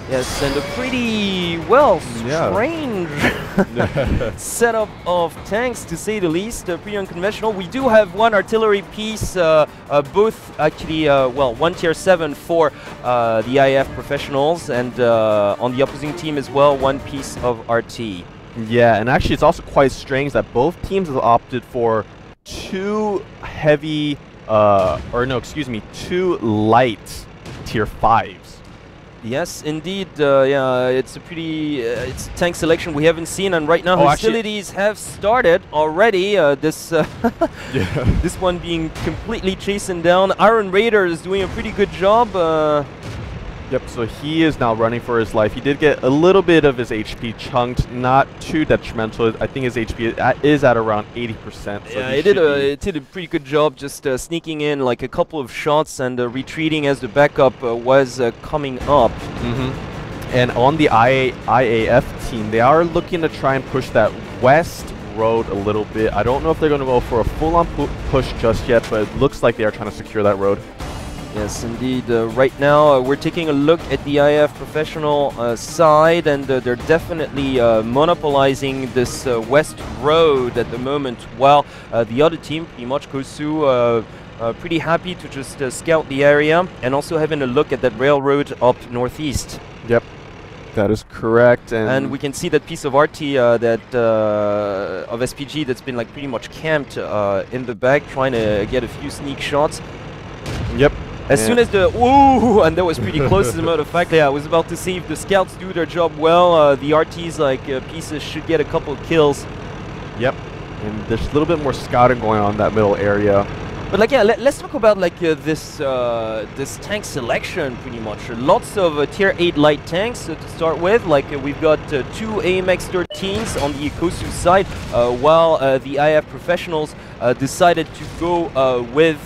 Yes, and a pretty, well, strange setup of tanks, to say the least. Pretty unconventional. We do have one artillery piece, both actually, well, one tier 7 for the IF professionals, and on the opposing team as well, one piece of RT. Yeah, and actually it's also quite strange that both teams have opted for two heavy, or no, excuse me, two light tier 5s. Yes, indeed. Yeah, it's a pretty it's tank selection we haven't seen, and right now hostilities have started already. This this one being completely chastened down. Iron Raider is doing a pretty good job. Yep, so he is now running for his life. He did get a little bit of his HP chunked, not too detrimental. I think his HP is at around 80%. So yeah, it did a pretty good job just sneaking in like a couple of shots and retreating as the backup was coming up. And on the IAF team, they are looking to try and push that west road a little bit. I don't know if they're going to go for a full-on push just yet, but it looks like they are trying to secure that road. Yes, indeed. Right now, we're taking a look at the IF professional side, and they're definitely monopolizing this west road at the moment, while the other team, pretty much GOSU, pretty happy to just scout the area, and also having a look at that railroad up northeast. Yep, that is correct. And we can see that piece of RT that of SPG that's been like pretty much camped in the back, trying to get a few sneak shots. Yep. As soon as the ooh, and that was pretty close as a matter of fact. Yeah, I was about to see if the scouts do their job well. The RTs like pieces should get a couple of kills. Yep, and there's a little bit more scouting going on in that middle area. But like, yeah, let's talk about like this this tank selection. Pretty much, lots of tier 8 light tanks to start with. Like we've got two AMX 13s on the GOSU side, while the IF professionals decided to go with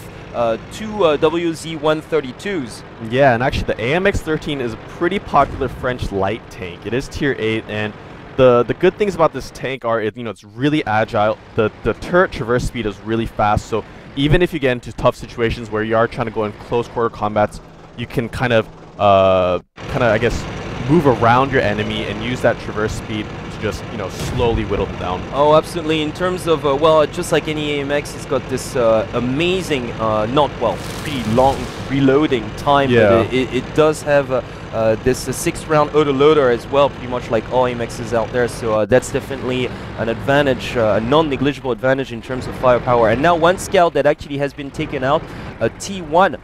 two WZ-132s. Yeah, and actually the AMX-13 is a pretty popular French light tank. It is tier 8, and the good things about this tank are it's really agile. The turret traverse speed is really fast, so even if you get into tough situations where you are trying to go in close quarter combats, you can kind of I guess move around your enemy and use that traverse speed to just slowly whittle them down. Oh, absolutely. In terms of well, just like any AMX, it's got this amazing, pretty long reloading time. Yeah. But it does have this 6-round autoloader as well, pretty much like all AMXs out there. So that's definitely an advantage, a non-negligible advantage in terms of firepower. And now one scout that actually has been taken out, a T1.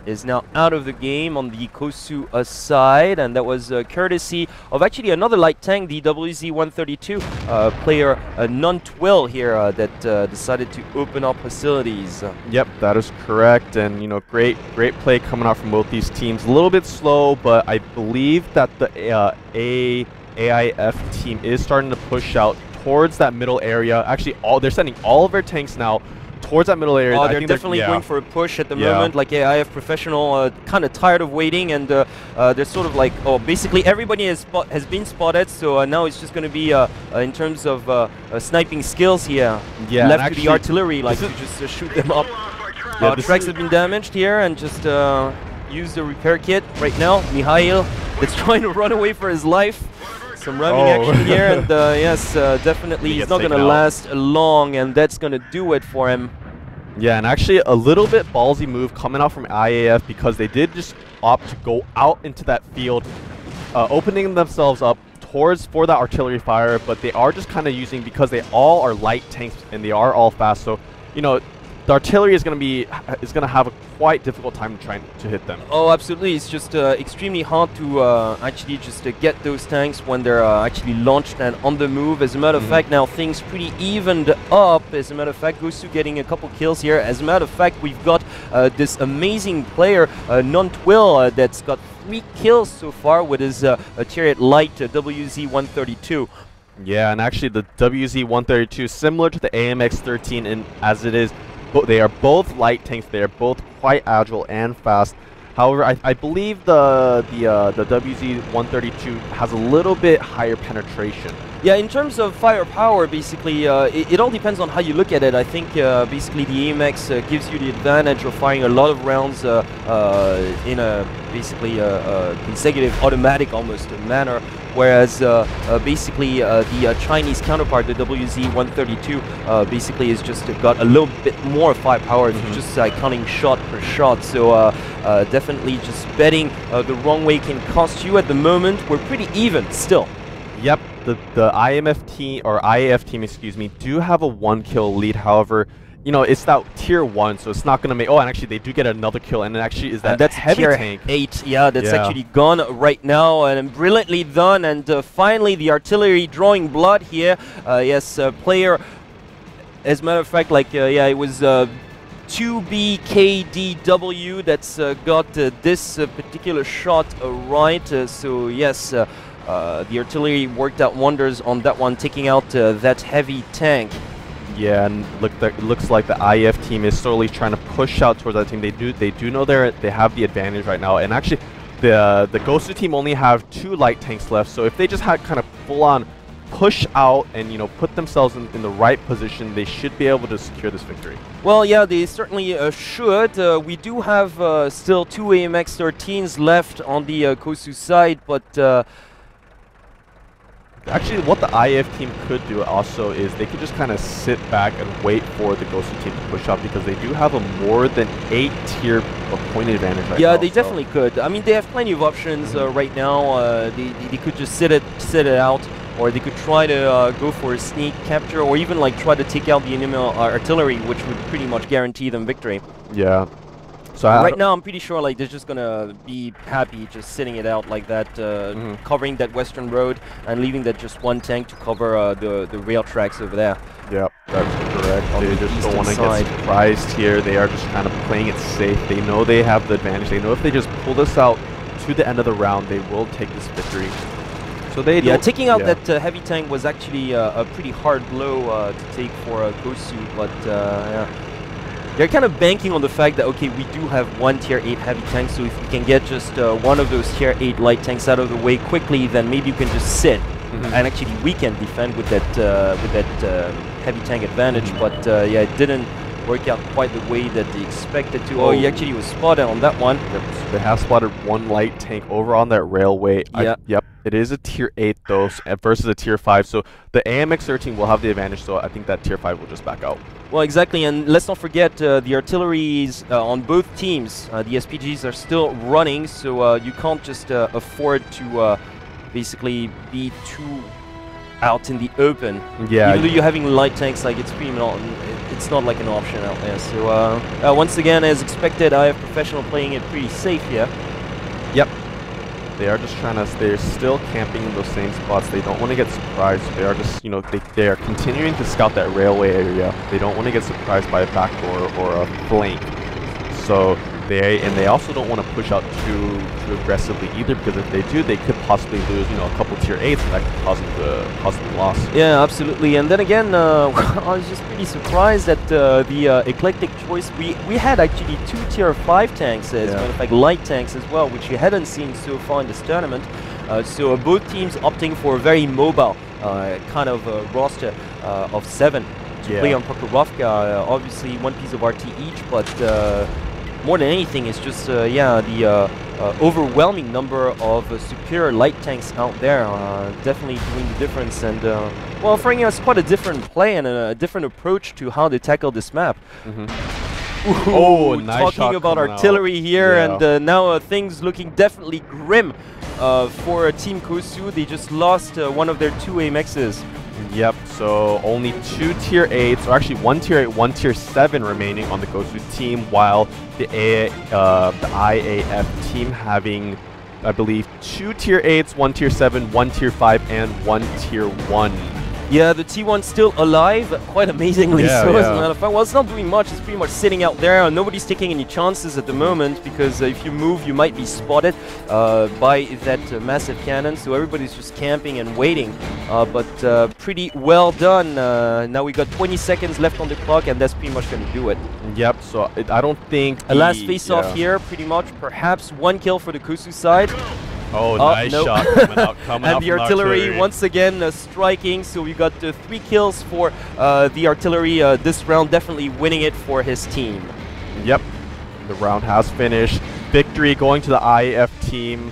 Is now out of the game on the GOSU side, and that was courtesy of actually another light tank, the WZ-132 player Non-Twill here that decided to open up hostilities. Yep, that is correct, and great play coming out from both these teams. A little bit slow, but I believe that the AIF team is starting to push out towards that middle area. Actually, they're sending all of their tanks now towards that middle area. Oh, they're definitely going for a push at the moment. Like IF professional, kind of tired of waiting, and they're sort of like, basically everybody has been spotted. So now it's just going to be in terms of sniping skills here. Yeah, left to the artillery, like to just shoot them up. The tracks have been damaged here, and just use the repair kit right now. Mihail is trying to run away for his life. Some ramming action here, and yes, definitely he's not going to last long, and that's going to do it for him. Yeah, and actually a little bit ballsy move coming out from IAF, because they did just opt to go out into that field, opening themselves up for that artillery fire, but they are just kind of using, because they all are light tanks and they are all fast, so the artillery is going to have a quite difficult time trying to hit them. Oh, absolutely. It's just extremely hard to actually just get those tanks when they're actually launched and on the move. As a matter of fact, now things pretty evened up. As a matter of fact, GOSU getting a couple kills here. As a matter of fact, we've got this amazing player, Non-Twill, that's got 3 kills so far with his tier 8 light WZ-132. Yeah, and actually the WZ-132 is similar to the AMX-13 as it is. They are both light tanks. They are both quite agile and fast. However, I believe the WZ-132 has a little bit higher penetration. Yeah, in terms of firepower, basically, it all depends on how you look at it. I think basically the AMX gives you the advantage of firing a lot of rounds in a basically consecutive, automatic almost manner, whereas basically the Chinese counterpart, the WZ132, basically is just got a little bit more firepower, just counting shot per shot. So definitely just betting the wrong way can cost you. At the moment, we're pretty even still. Yep, the IMF team, or IAF team, excuse me, do have a 1 kill lead. However, you know, it's that tier 1, so it's not going to make... Oh, and actually, they do get another kill, and it actually is that's heavy tier tank. 8, yeah, that's actually gone right now, and brilliantly done. And finally, the artillery drawing blood here. Yes, player, as a matter of fact, like, yeah, it was... 2BKDW that's got this particular shot right. So yes, the artillery worked out wonders on that one, taking out that heavy tank. Yeah, and looks like the IF team is slowly trying to push out towards that team. They do know they have the advantage right now, and actually, the GOSU team only have 2 light tanks left. So if they just had kind of full on push out and, you know, put themselves in the right position, they should be able to secure this victory. Well, yeah, they certainly should. We do have still 2 AMX 13s left on the GOSU side, but actually what the IF team could do also is they could just kind of sit back and wait for the GOSU team to push out, because they do have a more than 8 tier point advantage right now. Yeah, they definitely could. I mean, they have plenty of options right now. They could just sit it out, or they could try to go for a sneak capture, or even like try to take out the enemy artillery, which would pretty much guarantee them victory. Yeah. So right now, I'm pretty sure like they're just gonna be happy just sitting it out like that, covering that western road and leaving that just 1 tank to cover the rail tracks over there. Yep, that's correct. They just don't want to get surprised here. They are just kind of playing it safe. They know they have the advantage. They know if they just pull this out to the end of the round, they will take this victory. So they taking out that heavy tank was actually a pretty hard blow to take for GOSU, but yeah. They're kind of banking on the fact that, okay, we do have 1 tier 8 heavy tank, so if we can get just one of those tier 8 light tanks out of the way quickly, then maybe you can just sit, and actually we can defend with that heavy tank advantage. But yeah, it didn't work out quite the way that they expected to. Oh, he actually was spotted on that one. Yep, so they have spotted 1 light tank over on that railway. Yeah. Yep, it is a tier 8 though, versus a tier 5, so the AMX 13 will have the advantage, so I think that tier 5 will just back out. Well, exactly, and let's not forget the artilleries on both teams. The SPGs are still running, so you can't just afford to basically be too out in the open. Yeah. Even though you're having light tanks, like it's not like an option out there. So once again, as expected, I have Professional playing it pretty safe here. Yep. They are just trying to, they're still camping in those same spots. They don't want to get surprised. They are just, you know, they are continuing to scout that railway area. They don't want to get surprised by a backdoor or a flank. So they also don't want to push out too aggressively either, because if they do, they could possibly lose, you know, a couple tier 8s, and that could cause them loss. Yeah, absolutely. And then again, I was just pretty surprised at the eclectic choice. We had actually 2 tier 5 tanks, as a matter of fact, light tanks as well, which you hadn't seen so far in this tournament. So both teams opting for a very mobile kind of roster of 7 to play on Prokhorovka. Obviously, 1 piece of RT each, but more than anything, it's just the overwhelming number of superior light tanks out there, definitely doing the difference, and well, offering us quite a different play and a different approach to how they tackle this map. Oh, nice talking about artillery here, and now things looking definitely grim for Team GOSU. They just lost one of their 2 AMXs. Yep, so only 2 tier 8s, or actually 1 tier 8, 1 tier 7 remaining on the GOSU team, while the IAF team having, I believe, 2 tier 8s, 1 tier 7, 1 tier 5, and 1 tier 1. Yeah, the T1's still alive, quite amazingly so, as a matter of fact. Well, it's not doing much, it's pretty much sitting out there. Nobody's taking any chances at the moment, because if you move, you might be spotted by that massive cannon, so everybody's just camping and waiting. But pretty well done. Now we got 20 seconds left on the clock, and that's pretty much going to do it. Yep, so I don't think... A last face-off here, pretty much. Perhaps 1 kill for the GOSU side. Oh, nice nope. shot coming out. Coming out And the from artillery once again striking. So we got 3 kills for the artillery this round, definitely winning it for his team. Yep. The round has finished. Victory going to the IF team.